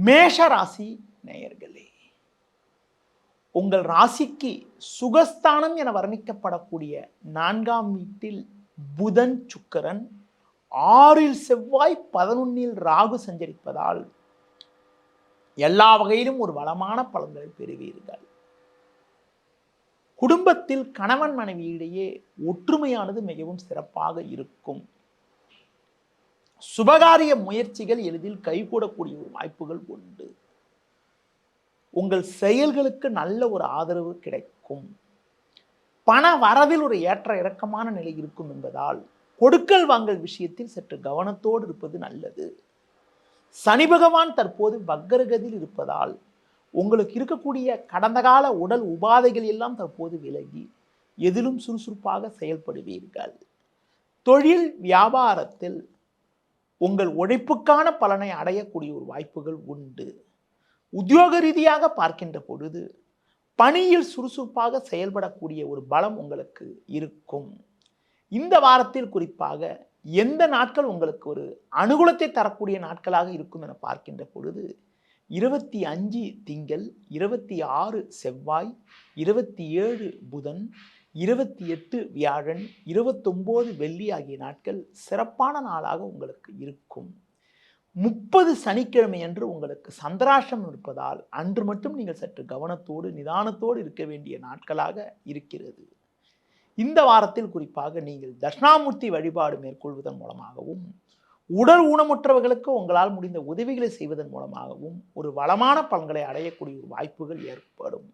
மேஷ ராசி நேயர்களே, உங்கள் ராசிக்கு சுகஸ்தானம் என வர்ணிக்கப்படக்கூடிய 4ஆம் வீட்டில் புதன் சுக்கிரன், 6இல் செவ்வாய், 11இல் ராகு சஞ்சரிப்பதால் எல்லா வகையிலும் ஒரு வளமான பலன்களை பெறுவீர்கள். குடும்பத்தில் கணவன் மனைவியிடையே ஒற்றுமையானது மிகவும் சிறப்பாக இருக்கும். சுபகாரிய முயற்சிகள் எளிதில் கைகூடக்கூடிய ஒரு வாய்ப்புகள் உண்டு. உங்கள் செயல்களுக்கு நல்ல ஒரு ஆதரவு கிடைக்கும். பண வரவில் ஒரு ஏற்ற இறக்கமான நிலை இருக்கும் என்பதால் கொடுக்கல் வாங்கல் விஷயத்தில் சற்று கவனத்தோடு இருப்பது நல்லது. சனி பகவான் தற்போது வக்கரகதியில் இருப்பதால் உங்களுக்கு இருக்கக்கூடிய கடந்த கால உடல் உபாதைகள் எல்லாம் தற்போது விலகி எதிலும் சுறுசுறுப்பாக செயல்படுவீர்கள். தொழில் வியாபாரத்தில் உங்கள் உழைப்புக்கான பலனை அடையக்கூடிய ஒரு வாய்ப்புகள் உண்டு. உத்தியோக ரீதியாக பார்க்கின்ற பொழுது பணியில் சுறுசுறுப்பாக செயல்படக்கூடிய ஒரு பலம் உங்களுக்கு இருக்கும். இந்த வாரத்தில் குறிப்பாக எந்த நாட்கள் உங்களுக்கு ஒரு அனுகூலத்தை தரக்கூடிய நாட்களாக இருக்கும் என பார்க்கின்ற பொழுது 25 திங்கள், 26 செவ்வாய், 27 புதன், 28 வியாழன், 29 வெள்ளி ஆகிய நாட்கள் சிறப்பான நாளாக உங்களுக்கு இருக்கும். 30 சனிக்கிழமை அன்று உங்களுக்கு சந்திராஷ்டம் இருப்பதால் அன்று மட்டும் நீங்கள் சற்று கவனத்தோடு நிதானத்தோடு இருக்க வேண்டிய நாட்களாக இருக்கிறது. இந்த வாரத்தில் குறிப்பாக நீங்கள் தட்சிணாமூர்த்தி வழிபாடு மேற்கொள்வதன் மூலமாகவும் உடல் ஊனமுற்றவர்களுக்கு உங்களால் முடிந்த உதவிகளை செய்வதன் மூலமாகவும் ஒரு வளமான பலன்களை அடையக்கூடிய ஒரு வாய்ப்புகள் ஏற்படும்.